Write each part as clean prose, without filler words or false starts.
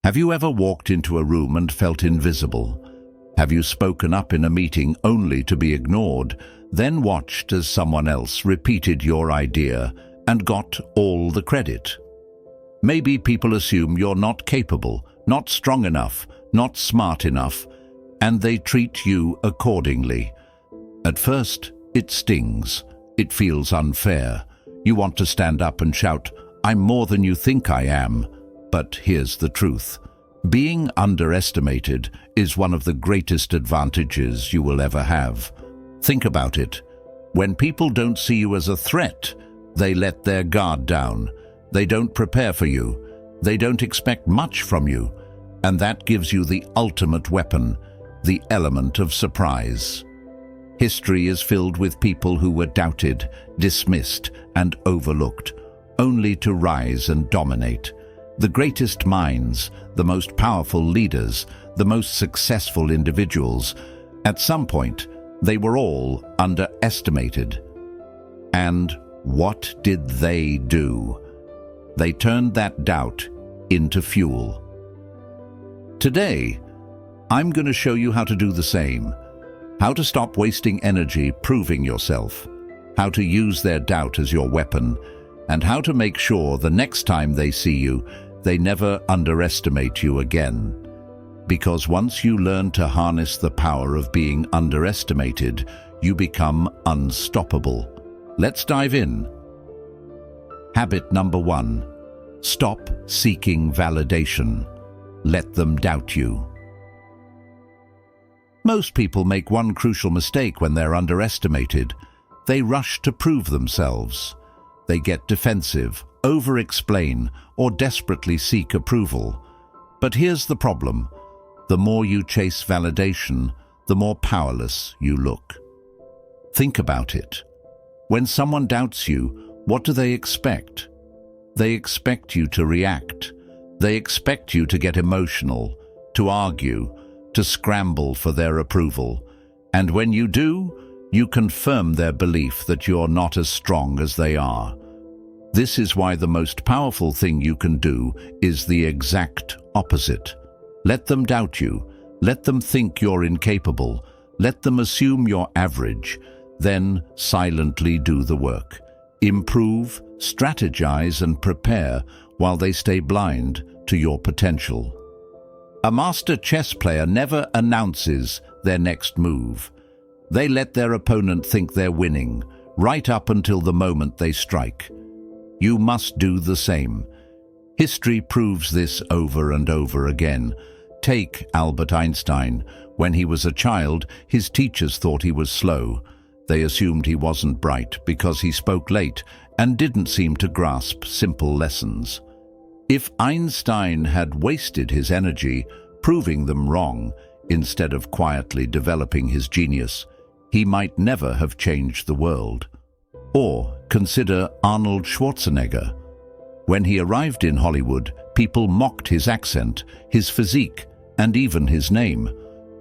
Have you ever walked into a room and felt invisible? Have you spoken up in a meeting only to be ignored, then watched as someone else repeated your idea and got all the credit? Maybe people assume you're not capable, not strong enough, not smart enough, and they treat you accordingly. At first, it stings. It feels unfair. You want to stand up and shout, "I'm more than you think I am." But here's the truth. Being underestimated is one of the greatest advantages you will ever have. Think about it. When people don't see you as a threat, they let their guard down. They don't prepare for you. They don't expect much from you. And that gives you the ultimate weapon, the element of surprise. History is filled with people who were doubted, dismissed, and overlooked, only to rise and dominate. The greatest minds, the most powerful leaders, the most successful individuals, at some point, they were all underestimated. And what did they do? They turned that doubt into fuel. Today, I'm going to show you how to do the same. How to stop wasting energy proving yourself. How to use their doubt as your weapon. And how to make sure the next time they see you, they never underestimate you again. Because once you learn to harness the power of being underestimated, you become unstoppable. Let's dive in. Habit number 1. Stop seeking validation. Let them doubt you. Most people make one crucial mistake when they're underestimated. They rush to prove themselves. They get defensive, over-explain, or desperately seek approval. But here's the problem. The more you chase validation, the more powerless you look. Think about it. When someone doubts you, what do they expect? They expect you to react. They expect you to get emotional, to argue, to scramble for their approval. And when you do, you confirm their belief that you're not as strong as they are. This is why the most powerful thing you can do is the exact opposite. Let them doubt you. Let them think you're incapable. Let them assume you're average. Then silently do the work. Improve, strategize, and prepare while they stay blind to your potential. A master chess player never announces their next move. They let their opponent think they're winning, right up until the moment they strike. You must do the same. History proves this over and over again. Take Albert Einstein. When he was a child, his teachers thought he was slow. They assumed he wasn't bright because he spoke late and didn't seem to grasp simple lessons. If Einstein had wasted his energy proving them wrong instead of quietly developing his genius, he might never have changed the world. Or consider Arnold Schwarzenegger. When he arrived in Hollywood, people mocked his accent, his physique, and even his name.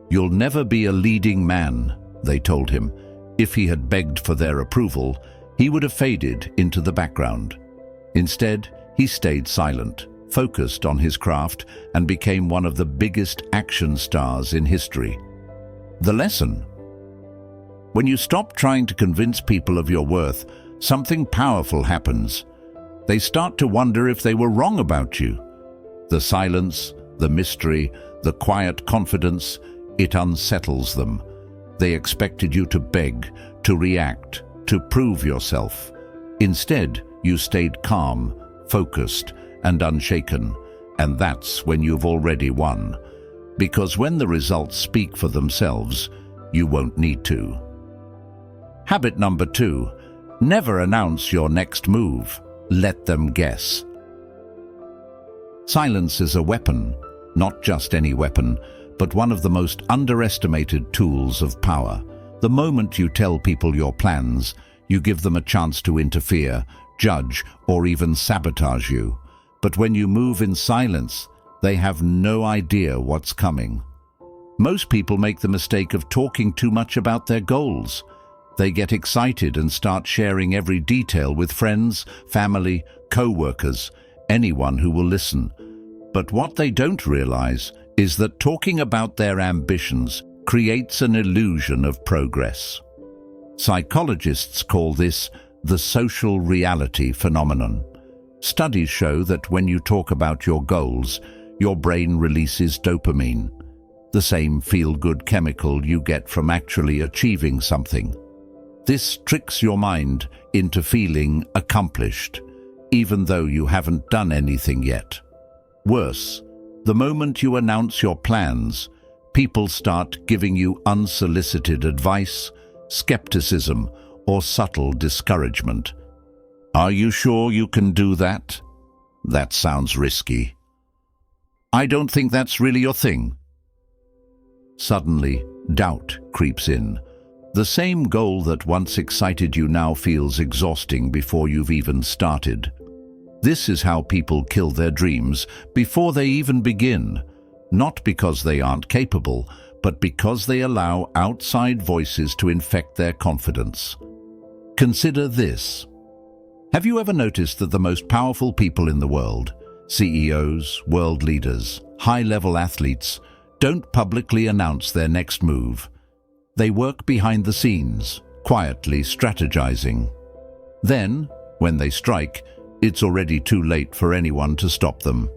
"You'll never be a leading man," they told him. If he had begged for their approval, he would have faded into the background. Instead, he stayed silent, focused on his craft, and became one of the biggest action stars in history. The lesson: when you stop trying to convince people of your worth, something powerful happens. They start to wonder if they were wrong about you. The silence, the mystery, the quiet confidence, it unsettles them. They expected you to beg, to react, to prove yourself. Instead, you stayed calm, focused, and unshaken, and that's when you've already won. Because when the results speak for themselves, you won't need to. Habit number 2. Never announce your next move. Let them guess. Silence is a weapon, not just any weapon, but one of the most underestimated tools of power. The moment you tell people your plans, you give them a chance to interfere, judge, or even sabotage you. But when you move in silence, they have no idea what's coming. Most people make the mistake of talking too much about their goals. They get excited and start sharing every detail with friends, family, co-workers, anyone who will listen. But what they don't realize is that talking about their ambitions creates an illusion of progress. Psychologists call this the social reality phenomenon. Studies show that when you talk about your goals, your brain releases dopamine, the same feel-good chemical you get from actually achieving something. This tricks your mind into feeling accomplished, even though you haven't done anything yet. Worse, the moment you announce your plans, people start giving you unsolicited advice, skepticism, or subtle discouragement. Are you sure you can do that? That sounds risky. I don't think that's really your thing. Suddenly, doubt creeps in. The same goal that once excited you now feels exhausting before you've even started. This is how people kill their dreams before they even begin, not because they aren't capable, but because they allow outside voices to infect their confidence. Consider this. Have you ever noticed that the most powerful people in the world, CEOs, world leaders, high-level athletes, don't publicly announce their next move? They work behind the scenes, quietly strategizing. Then, when they strike, it's already too late for anyone to stop them.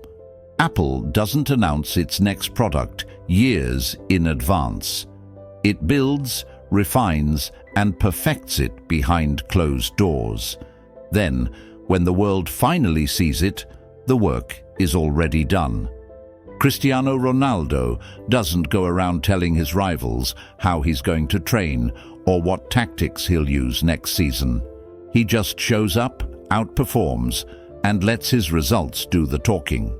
Apple doesn't announce its next product years in advance. It builds, refines, and perfects it behind closed doors. Then, when the world finally sees it, the work is already done. Cristiano Ronaldo doesn't go around telling his rivals how he's going to train or what tactics he'll use next season. He just shows up, outperforms, and lets his results do the talking.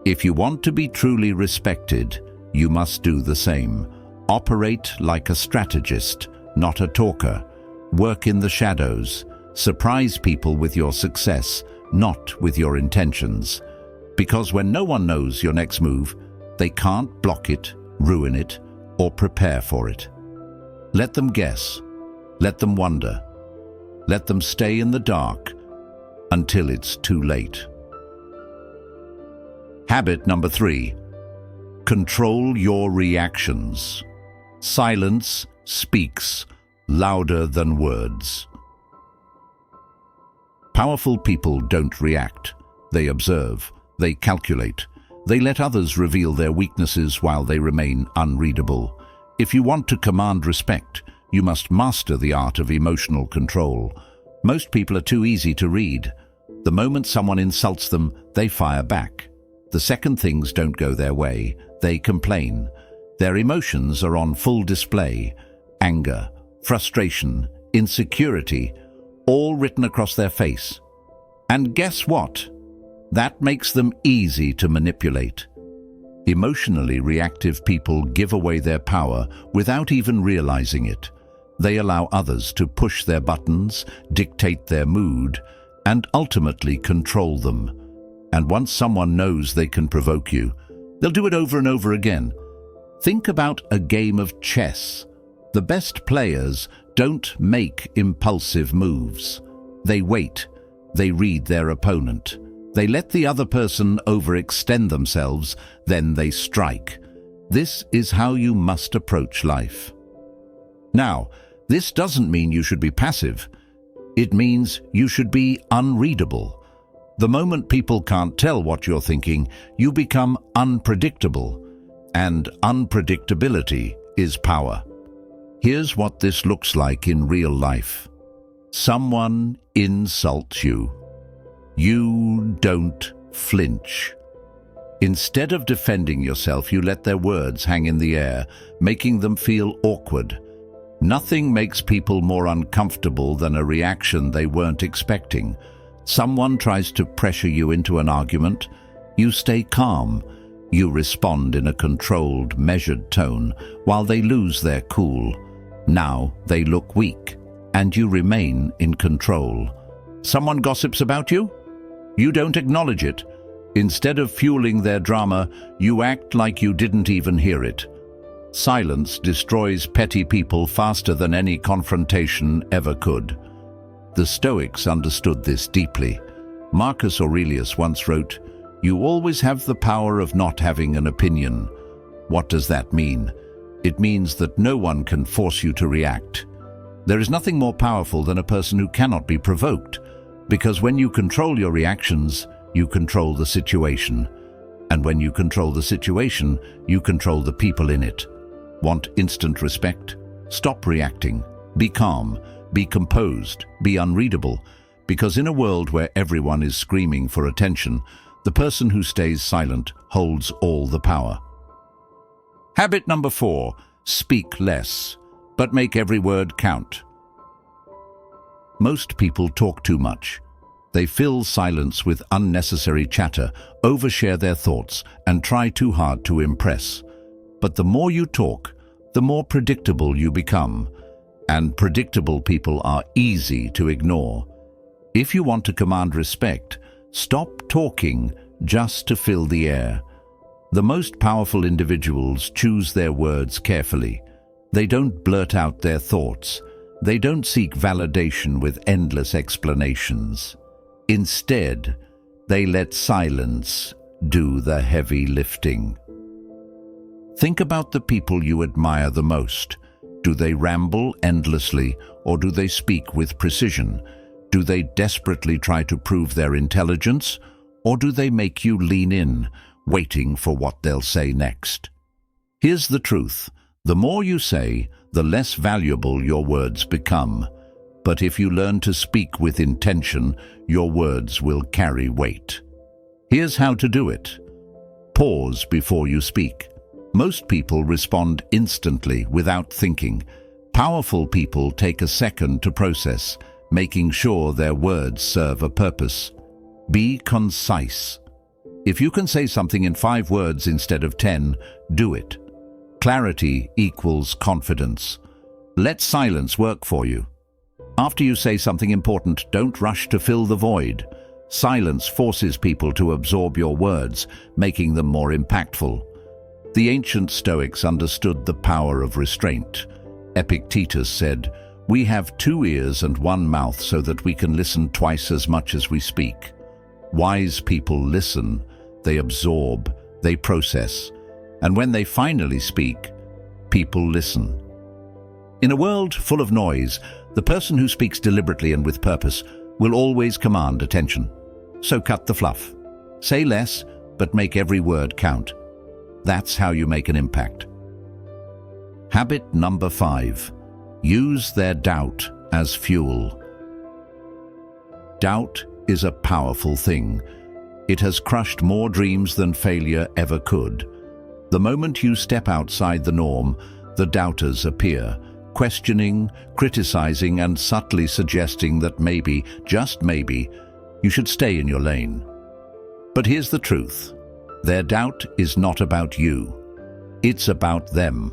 If you want to be truly respected, you must do the same. Operate like a strategist, not a talker. Work in the shadows. Surprise people with your success, not with your intentions. Because when no one knows your next move, they can't block it, ruin it, or prepare for it. Let them guess. Let them wonder. Let them stay in the dark until it's too late. Habit number 3. Control your reactions. Silence speaks louder than words. Powerful people don't react. They observe. They calculate. They let others reveal their weaknesses while they remain unreadable. If you want to command respect, you must master the art of emotional control. Most people are too easy to read. The moment someone insults them, they fire back. The second things don't go their way, they complain. Their emotions are on full display. Anger, frustration, insecurity, all written across their face. And guess what? That makes them easy to manipulate. Emotionally reactive people give away their power without even realizing it. They allow others to push their buttons, dictate their mood, and ultimately control them. And once someone knows they can provoke you, they'll do it over and over again. Think about a game of chess. The best players don't make impulsive moves. They wait. They read their opponent. They let the other person overextend themselves, then they strike. This is how you must approach life. Now, this doesn't mean you should be passive. It means you should be unreadable. The moment people can't tell what you're thinking, you become unpredictable. And unpredictability is power. Here's what this looks like in real life. Someone insults you. You don't flinch. Instead of defending yourself, you let their words hang in the air, making them feel awkward. Nothing makes people more uncomfortable than a reaction they weren't expecting. Someone tries to pressure you into an argument. You stay calm. You respond in a controlled, measured tone while they lose their cool. Now they look weak, and you remain in control. Someone gossips about you? You don't acknowledge it. Instead of fueling their drama, you act like you didn't even hear it. Silence destroys petty people faster than any confrontation ever could. The Stoics understood this deeply. Marcus Aurelius once wrote, You always have the power of not having an opinion. What does that mean? It means that no one can force you to react. There is nothing more powerful than a person who cannot be provoked, because when you control your reactions, you control the situation. And when you control the situation, you control the people in it. Want instant respect? Stop reacting. Be calm. Be composed. Be unreadable. Because in a world where everyone is screaming for attention, the person who stays silent holds all the power. Habit number 4. Speak less, but make every word count. Most people talk too much. They fill silence with unnecessary chatter, overshare their thoughts, and try too hard to impress. But the more you talk, the more predictable you become. And predictable people are easy to ignore. If you want to command respect, stop talking just to fill the air. The most powerful individuals choose their words carefully. They don't blurt out their thoughts. They don't seek validation with endless explanations. Instead, they let silence do the heavy lifting. Think about the people you admire the most. Do they ramble endlessly, or do they speak with precision? Do they desperately try to prove their intelligence, or do they make you lean in, waiting for what they'll say next? Here's the truth. The more you say, the less valuable your words become. But if you learn to speak with intention, your words will carry weight. Here's how to do it. Pause before you speak. Most people respond instantly without thinking. Powerful people take a second to process, making sure their words serve a purpose. Be concise. If you can say something in 5 words instead of 10, do it. Clarity equals confidence. Let silence work for you. After you say something important, don't rush to fill the void. Silence forces people to absorb your words, making them more impactful. The ancient Stoics understood the power of restraint. Epictetus said, "We have 2 ears and 1 mouth so that we can listen twice as much as we speak." Wise people listen, they absorb, they process, and when they finally speak, people listen. In a world full of noise, the person who speaks deliberately and with purpose will always command attention. So cut the fluff. Say less, but make every word count. That's how you make an impact. Habit number 5. Use their doubt as fuel. Doubt is a powerful thing. It has crushed more dreams than failure ever could. The moment you step outside the norm, the doubters appear, questioning, criticizing, and subtly suggesting that maybe, just maybe, you should stay in your lane. But here's the truth. Their doubt is not about you. It's about them.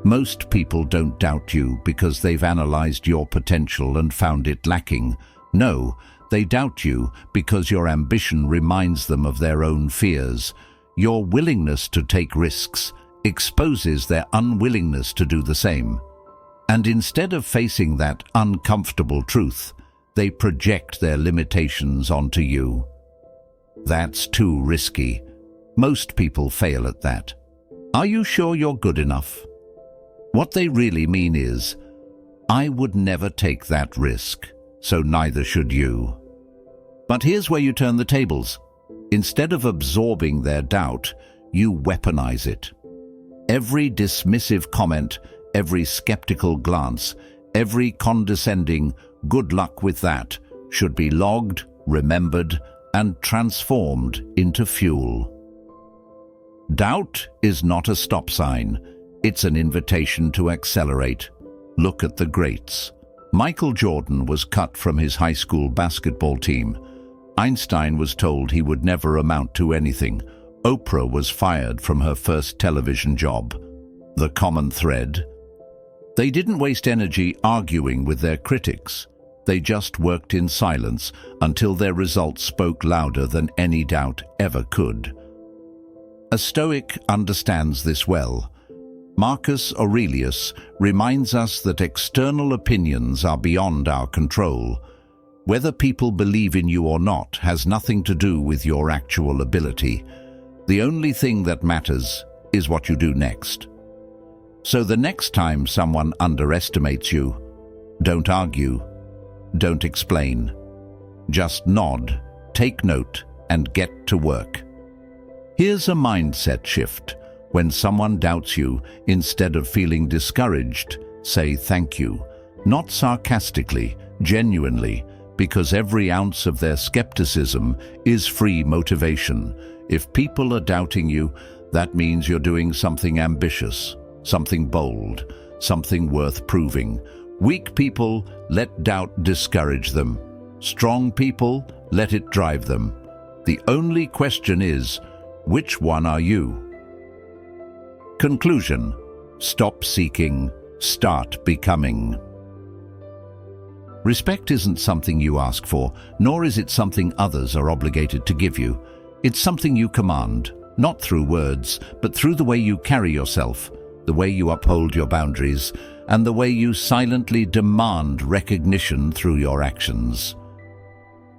Most people don't doubt you because they've analyzed your potential and found it lacking. No, they doubt you because your ambition reminds them of their own fears. Your willingness to take risks exposes their unwillingness to do the same. And instead of facing that uncomfortable truth, they project their limitations onto you. That's too risky. Most people fail at that. Are you sure you're good enough? What they really mean is, I would never take that risk, so neither should you. But here's where you turn the tables. Instead of absorbing their doubt, you weaponize it. Every dismissive comment, every skeptical glance, every condescending "good luck with that" should be logged, remembered, and transformed into fuel. Doubt is not a stop sign. It's an invitation to accelerate. Look at the greats. Michael Jordan was cut from his high school basketball team. Einstein was told he would never amount to anything. Oprah was fired from her first television job. The common thread? They didn't waste energy arguing with their critics. They just worked in silence until their results spoke louder than any doubt ever could. A Stoic understands this well. Marcus Aurelius reminds us that external opinions are beyond our control. Whether people believe in you or not has nothing to do with your actual ability. The only thing that matters is what you do next. So the next time someone underestimates you, don't argue, don't explain. Just nod, take note, and get to work. Here's a mindset shift. When someone doubts you, instead of feeling discouraged, say thank you. Not sarcastically, genuinely, because every ounce of their skepticism is free motivation. If people are doubting you, that means you're doing something ambitious, something bold, something worth proving. Weak people let doubt discourage them. Strong people let it drive them. The only question is, which one are you? Conclusion: stop seeking, start becoming. Respect isn't something you ask for, nor is it something others are obligated to give you. It's something you command, not through words, but through the way you carry yourself, the way you uphold your boundaries, and the way you silently demand recognition through your actions.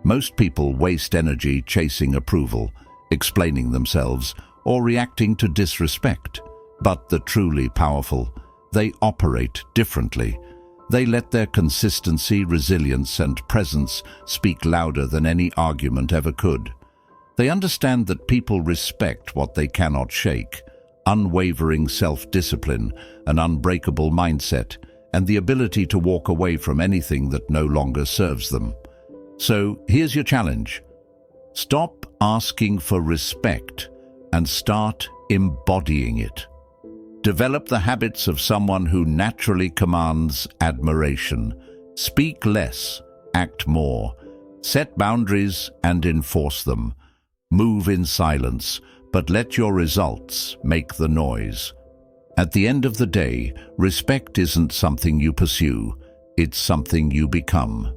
Most people waste energy chasing approval, explaining themselves, or reacting to disrespect. But the truly powerful, they operate differently. They let their consistency, resilience, and presence speak louder than any argument ever could. They understand that people respect what they cannot shake: unwavering self-discipline, an unbreakable mindset, and the ability to walk away from anything that no longer serves them. So here's your challenge. Stop asking for respect and start embodying it. Develop the habits of someone who naturally commands admiration. Speak less, act more. Set boundaries and enforce them. Move in silence, but let your results make the noise. At the end of the day, respect isn't something you pursue, it's something you become.